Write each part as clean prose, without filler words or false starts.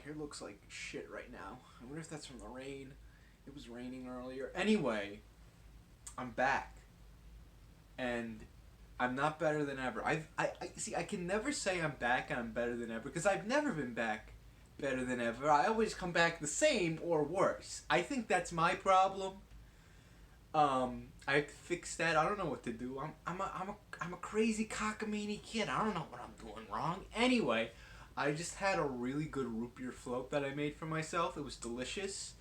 hair looks like shit right now. I wonder if that's from the rain. It was raining earlier. Anyway, I'm back. And I'm not better than ever. I see, I can never say I'm back and I'm better than ever because I've never been back better than ever. I always come back the same or worse. I think that's my problem. I have to fix that. I don't know what to do. I'm a crazy cockamamie kid. I don't know what I'm doing wrong. Anyway, I just had a really good root beer float that I made for myself. It was delicious.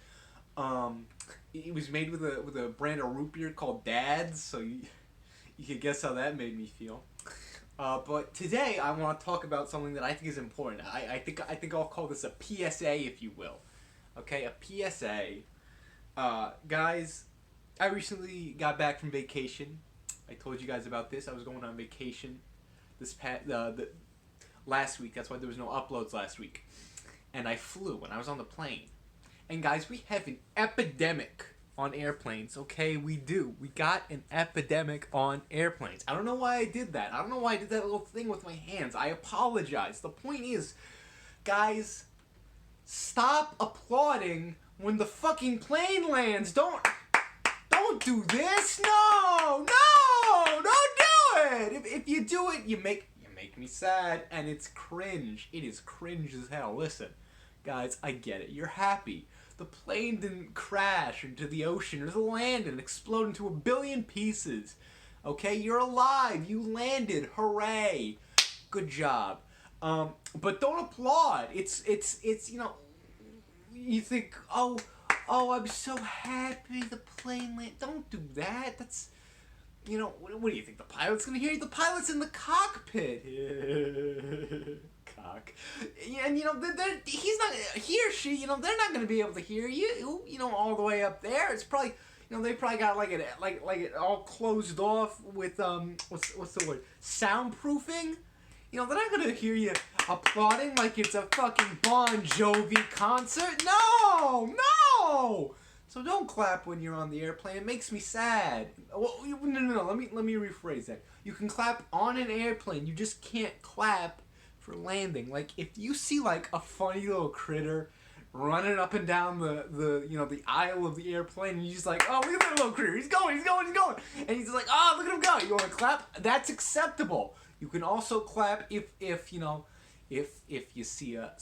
It was made with a brand of root beer called Dad's, so you can guess how that made me feel. But today I want to talk about something that I think is important. I think I'll call this a PSA, if you will. Okay, a PSA. Guys, I recently got back from vacation. I told you guys about this. I was going on vacation last week. That's why there was no uploads last week. And I flew, and I was on the plane. And guys, we have an epidemic on airplanes, okay? We do. We got an epidemic on airplanes. I don't know why I did that. I don't know why I did that little thing with my hands. I apologize. The point is, guys, stop applauding when the fucking plane lands. Don't do this. No, don't do it. If you do it, you make me sad, and it's cringe. It is cringe as hell. Listen, guys, I get it. You're happy. The plane didn't crash into the ocean or land and explode into a billion pieces. Okay, you're alive. You landed. Hooray! Good job. But don't applaud. It's you think, oh, I'm so happy the plane landed. Don't do that. That's, what do you think? The pilot's gonna hear you? The pilot's in the cockpit. Cock. And he's not, he or she, they're not gonna be able to hear you, all the way up there. It's probably, they probably got like it all closed off with what's the word? Soundproofing. They're not gonna hear you applauding like it's a fucking Bon Jovi concert. No. So don't clap when you're on the airplane. It makes me sad. Well, no. Let me rephrase that. You can clap on an airplane. You just can't clap for landing. Like, if you see like a funny little critter running up and down the aisle of the airplane, and you're just like, oh, look at that little critter. He's going. And he's just like, oh, look at him go. You want to clap? That's acceptable. You can also clap if you see a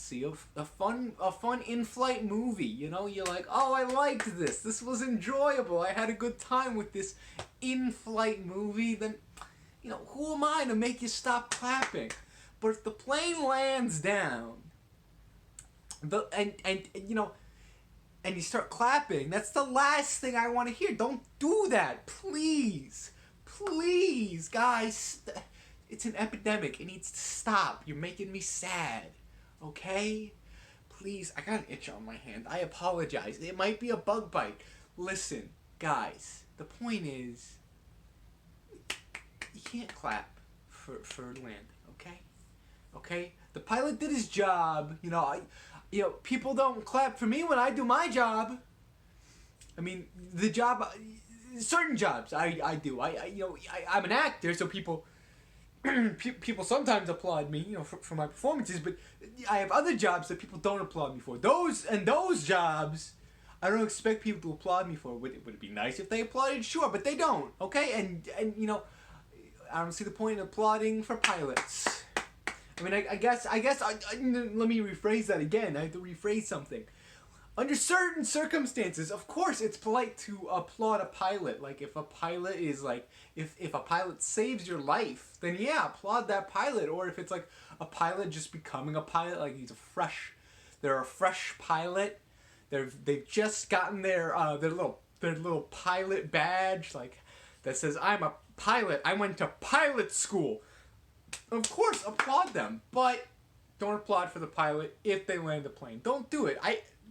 fun in-flight movie, you're like, oh, I liked this. This was enjoyable. I had a good time with this in-flight movie. Then, who am I to make you stop clapping? But if the plane lands down, and you start clapping, that's the last thing I want to hear. Don't do that, please, guys. It's an epidemic. It needs to stop. You're making me sad. Okay? Please, I got an itch on my hand. I apologize. It might be a bug bite. Listen, guys, the point is, you can't clap for landing, okay? Okay? The pilot did his job. People don't clap for me when I do my job. I mean, the job, certain jobs I do. I'm an actor, so people sometimes applaud me, for my performances, but I have other jobs that people don't applaud me for. Those jobs, I don't expect people to applaud me for. Would it be nice if they applauded? Sure, but they don't, okay? And I don't see the point in applauding for pilots. I mean, I guess, let me rephrase that again. I have to rephrase something. Under certain circumstances, of course, it's polite to applaud a pilot. Like, if a pilot is like, if a pilot saves your life, then yeah, applaud that pilot. Or if it's like a pilot just becoming a pilot, like they're a fresh pilot. They've just gotten their little pilot badge, like, that says, I'm a pilot. I went to pilot school. Of course, applaud them, but don't applaud for the pilot if they land the plane. Don't do it.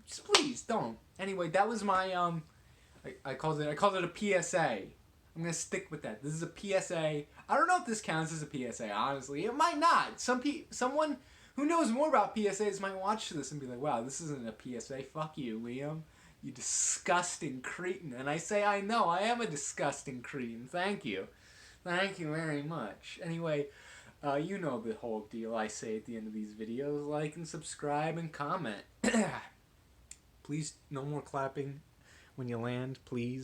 Just please don't. Anyway, that was my I called it a PSA. I'm gonna stick with that. This is a PSA. I don't know if this counts as a PSA. Honestly, it might not. Someone who knows more about PSAs might watch this and be like, "Wow, this isn't a PSA. Fuck you, Liam. You disgusting cretin." And I say, I know. I am a disgusting cretin. Thank you very much. Anyway, You know the whole deal I say at the end of these videos. Like and subscribe and comment. Please, no more clapping when you land, please.